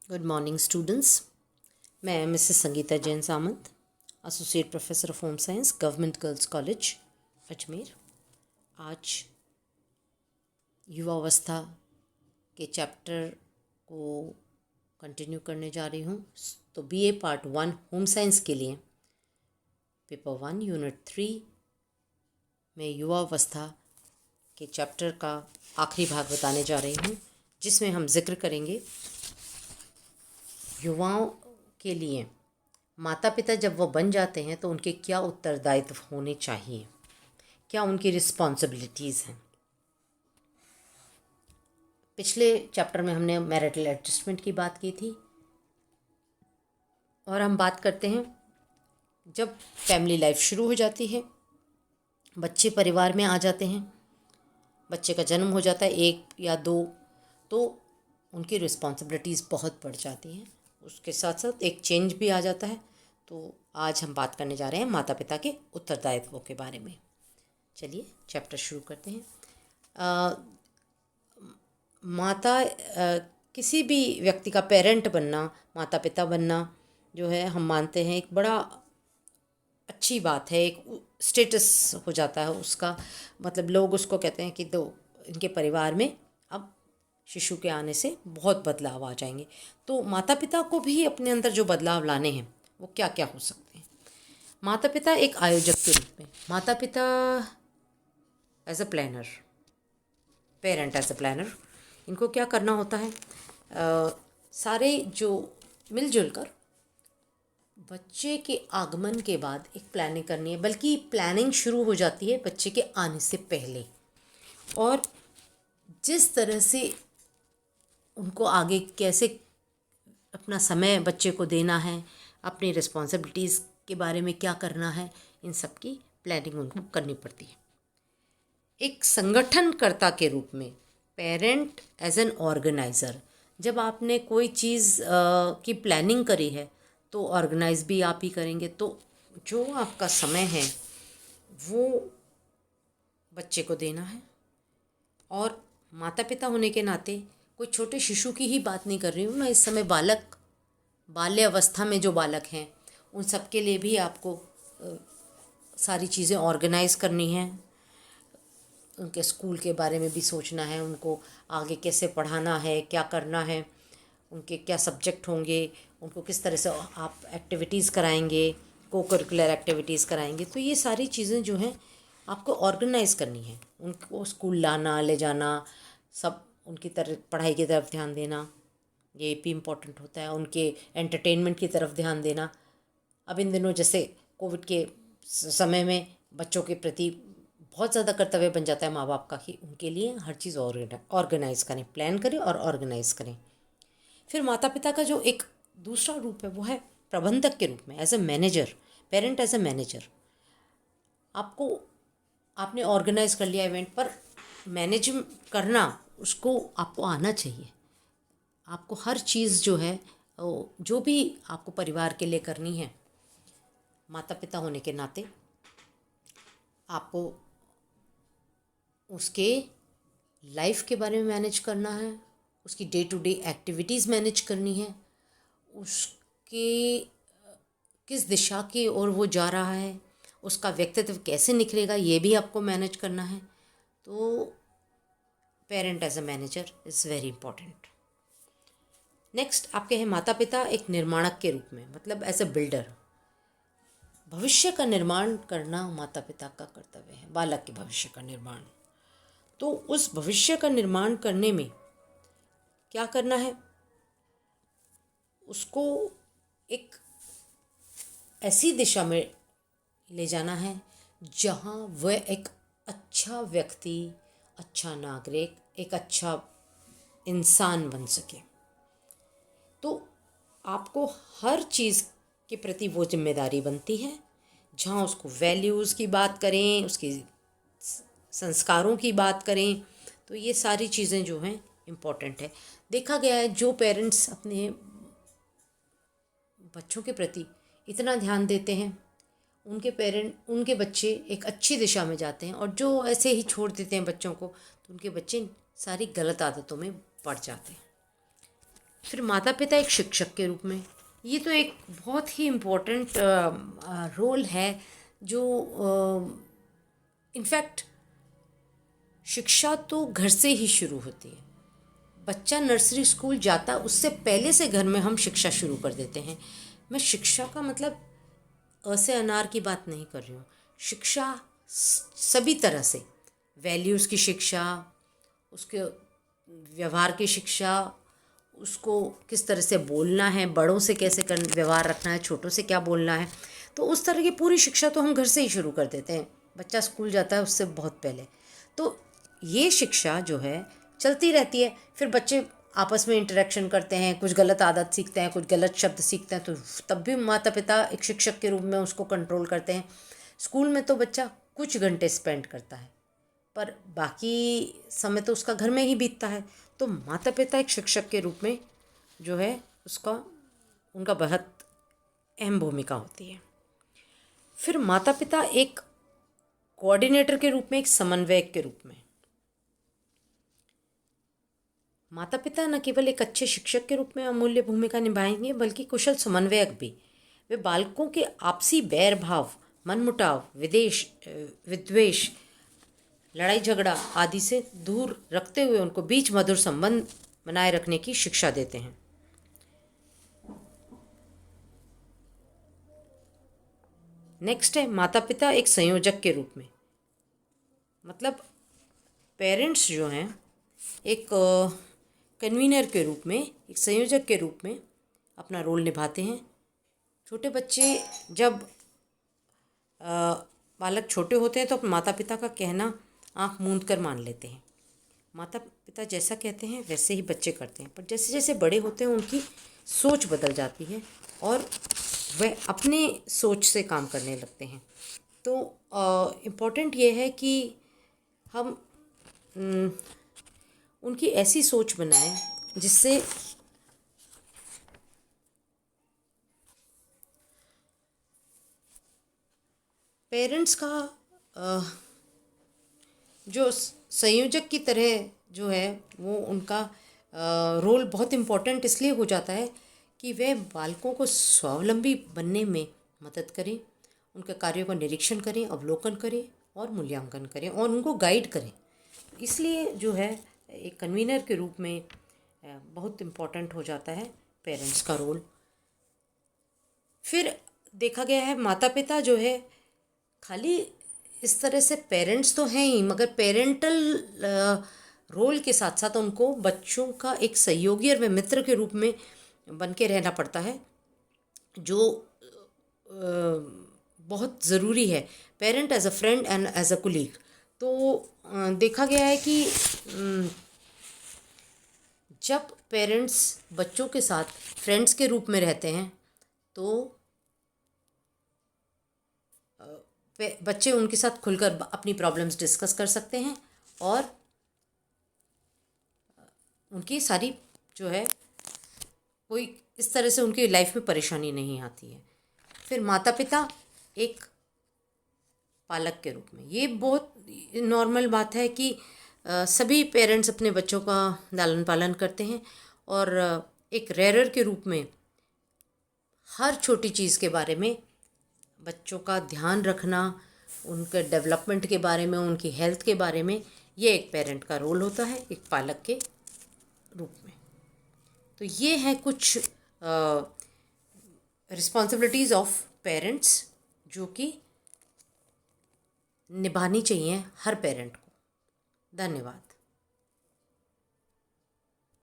Good morning students. मैं Mrs Sangeeta Jain Samant, associate professor of home science, government girls college Ajmer. आज युवावस्था के चैप्टर को कंटिन्यू करने जा रही हूँ। तो बीए पार्ट 1 होम साइंस के लिए पेपर 1 यूनिट 3 में युवावस्था के चैप्टर का आखिरी भाग बताने जा रही हूँ, जिसमें हम जिक्र करेंगे युवाओं के लिए माता पिता जब वो बन जाते हैं तो उनके क्या उत्तरदायित्व होने चाहिए, क्या उनकी रिस्पॉन्सिबिलिटीज़ हैं। पिछले चैप्टर में हमने मैरिटल एडजस्टमेंट की बात की थी और हम बात करते हैं जब फैमिली लाइफ शुरू हो जाती है, बच्चे परिवार में आ जाते हैं, बच्चे का जन्म हो जाता है 1 या 2, तो उनकी रिस्पॉन्सिबिलिटीज़ बहुत बढ़ जाती हैं। उसके साथ साथ एक चेंज भी आ जाता है। तो आज हम बात करने जा रहे हैं माता पिता के उत्तरदायित्वों के बारे में। चलिए चैप्टर शुरू करते हैं। किसी भी व्यक्ति का पेरेंट बनना, माता पिता बनना जो है, हम मानते हैं एक बड़ा अच्छी बात है, एक स्टेटस हो जाता है उसका। मतलब लोग उसको कहते हैं कि तो इनके परिवार में अब शिशु के आने से बहुत बदलाव आ जाएंगे। तो माता पिता को भी अपने अंदर जो बदलाव लाने हैं वो क्या क्या हो सकते हैं। माता पिता एक आयोजक के रूप में, माता पिता as a planner, parent as a planner, इनको क्या करना होता है, सारे जो मिलजुल कर बच्चे के आगमन के बाद एक प्लानिंग करनी है। बल्कि प्लानिंग शुरू हो जाती है बच्चे के आने से पहले, और जिस तरह से उनको आगे कैसे अपना समय बच्चे को देना है, अपनी रिस्पॉन्सिबिलिटीज़ के बारे में क्या करना है, इन सब की प्लानिंग उनको करनी पड़ती है। एक संगठनकर्ता के रूप में, पेरेंट एज एन ऑर्गेनाइज़र, जब आपने कोई चीज़ की प्लानिंग करी है तो ऑर्गेनाइज भी आप ही करेंगे। तो जो आपका समय है वो बच्चे को देना है। और माता पिता होने के नाते कोई छोटे शिशु की ही बात नहीं कर रही हूँ मैं इस समय, बाल्य अवस्था में जो बालक हैं उन सब के लिए भी आपको सारी चीज़ें ऑर्गेनाइज करनी हैं। उनके स्कूल के बारे में भी सोचना है, उनको आगे कैसे पढ़ाना है, क्या करना है, उनके क्या सब्जेक्ट होंगे, उनको किस तरह से आप एक्टिविटीज़ कराएंगे, को करिकुलर एक्टिविटीज़ कराएंगे। तो ये सारी चीज़ें जो हैं आपको ऑर्गेनाइज करनी है। उनको स्कूल लाना ले जाना, सब उनकी तरफ पढ़ाई की तरफ ध्यान देना, ये भी इम्पोर्टेंट होता है। उनके एंटरटेनमेंट की तरफ ध्यान देना। अब इन दिनों जैसे कोविड के समय में बच्चों के प्रति बहुत ज़्यादा कर्तव्य बन जाता है माँ बाप का कि उनके लिए हर चीज़ ऑर्गेनाइज करें, प्लान करें और ऑर्गेनाइज करें। फिर माता पिता का जो एक दूसरा रूप है वो है प्रबंधक के रूप में, as a manager, parent as a manager. आपने ऑर्गेनाइज कर लिया इवेंट, पर मैनेज करना उसको आपको आना चाहिए। आपको हर चीज़ जो है, जो भी आपको परिवार के लिए करनी है, माता पिता होने के नाते आपको उसके लाइफ के बारे में मैनेज करना है, उसकी day to day activities manage करनी है, उसके किस दिशा की ओर वो जा रहा है, उसका व्यक्तित्व कैसे निखरेगा, ये भी आपको मैनेज करना है। तो parent as a manager is very important. Next आपके हैं माता पिता एक निर्माणक के रूप में, मतलब एज अ बिल्डर। भविष्य का निर्माण करना माता पिता का कर्तव्य है, बालक के भविष्य का निर्माण। तो उस भविष्य का निर्माण करने में क्या करना है, उसको एक ऐसी दिशा में ले जाना है जहाँ वह एक अच्छा व्यक्ति, अच्छा नागरिक, एक अच्छा इंसान बन सके। तो आपको हर चीज़ के प्रति वो जिम्मेदारी बनती है, जहाँ उसको वैल्यूज़ की बात करें, उसकी संस्कारों की बात करें, तो ये सारी चीज़ें जो हैं इम्पॉर्टेंट है। देखा गया है जो पेरेंट्स अपने बच्चों के प्रति इतना ध्यान देते हैं, उनके बच्चे एक अच्छी दिशा में जाते हैं, और जो ऐसे ही छोड़ देते हैं बच्चों को, तो उनके बच्चे सारी गलत आदतों में पड़ जाते हैं। फिर माता पिता एक शिक्षक के रूप में, ये तो एक बहुत ही इम्पोर्टेंट रोल है जो इनफैक्ट शिक्षा तो घर से ही शुरू होती है। बच्चा नर्सरी स्कूल जाता उससे पहले से घर में हम शिक्षा शुरू कर देते हैं। मैं शिक्षा का मतलब अ से अनार की बात नहीं कर रही हूँ। शिक्षा सभी तरह से, वैल्यूज़ की शिक्षा, उसके व्यवहार की शिक्षा, उसको किस तरह से बोलना है, बड़ों से कैसे कर व्यवहार रखना है, छोटों से क्या बोलना है, तो उस तरह की पूरी शिक्षा तो हम घर से ही शुरू कर देते हैं। बच्चा स्कूल जाता है उससे बहुत पहले। तो ये शिक्षा जो है चलती रहती है। फिर बच्चे आपस में इंटरेक्शन करते हैं, कुछ गलत आदत सीखते हैं, कुछ गलत शब्द सीखते हैं, तो तब भी माता पिता एक शिक्षक के रूप में उसको कंट्रोल करते हैं। स्कूल में तो बच्चा कुछ घंटे स्पेंड करता है, पर बाकी समय तो उसका घर में ही बीतता है। तो माता पिता एक शिक्षक के रूप में जो है उसका उनका बहुत अहम भूमिका होती है। फिर माता पिता एक कोऑर्डिनेटर के रूप में, एक समन्वयक के रूप में। माता पिता न केवल एक अच्छे शिक्षक के रूप में अमूल्य भूमिका निभाएंगे, बल्कि कुशल समन्वयक भी। वे बालकों के आपसी बैर भाव, मनमुटाव, विद्वेष, लड़ाई झगड़ा आदि से दूर रखते हुए उनको बीच मधुर संबंध बनाए रखने की शिक्षा देते हैं। नेक्स्ट है माता पिता एक संयोजक के रूप में। मतलब पेरेंट्स जो हैं एक कन्वीनर के रूप में, एक संयोजक के रूप में अपना रोल निभाते हैं। छोटे बच्चे जब बालक छोटे होते हैं तो अपने माता पिता का कहना आंख मूंद कर मान लेते हैं। माता पिता जैसा कहते हैं वैसे ही बच्चे करते हैं, पर जैसे जैसे बड़े होते हैं उनकी सोच बदल जाती है और वह अपने सोच से काम करने लगते हैं। तो इम्पोर्टेंट ये है कि हम उनकी ऐसी सोच बनाएं जिससे पेरेंट्स का जो संयोजक की तरह जो है वो उनका रोल बहुत इम्पोर्टेंट इसलिए हो जाता है कि वे बालकों को स्वावलंबी बनने में मदद करें, उनके कार्यों का निरीक्षण करें, अवलोकन करें और मूल्यांकन करें और उनको गाइड करें। इसलिए जो है एक कन्वीनर के रूप में बहुत इम्पोर्टेंट हो जाता है पेरेंट्स का रोल। फिर देखा गया है माता पिता जो है खाली इस तरह से पेरेंट्स तो हैं ही, मगर पेरेंटल रोल के साथ साथ उनको बच्चों का एक सहयोगी और मित्र के रूप में बन के रहना पड़ता है, जो बहुत ज़रूरी है। Parent as a friend and as a colleague. तो देखा गया है कि जब पेरेंट्स बच्चों के साथ फ्रेंड्स के रूप में रहते हैं तो बच्चे उनके साथ खुलकर अपनी प्रॉब्लम्स डिस्कस कर सकते हैं और उनकी सारी जो है कोई इस तरह से उनकी लाइफ में परेशानी नहीं आती है। फिर माता पिता एक पालक के रूप में, ये बहुत नॉर्मल बात है कि सभी पेरेंट्स अपने बच्चों का लालन पालन करते हैं और एक रेयर के रूप में हर छोटी चीज़ के बारे में बच्चों का ध्यान रखना, उनके डेवलपमेंट के बारे में, उनकी हेल्थ के बारे में, ये एक पेरेंट का रोल होता है एक पालक के रूप में। तो ये है कुछ रिस्पॉन्सिबिलिटीज़ ऑफ पेरेंट्स जो कि निभानी चाहिए हर पेरेंट को। धन्यवाद।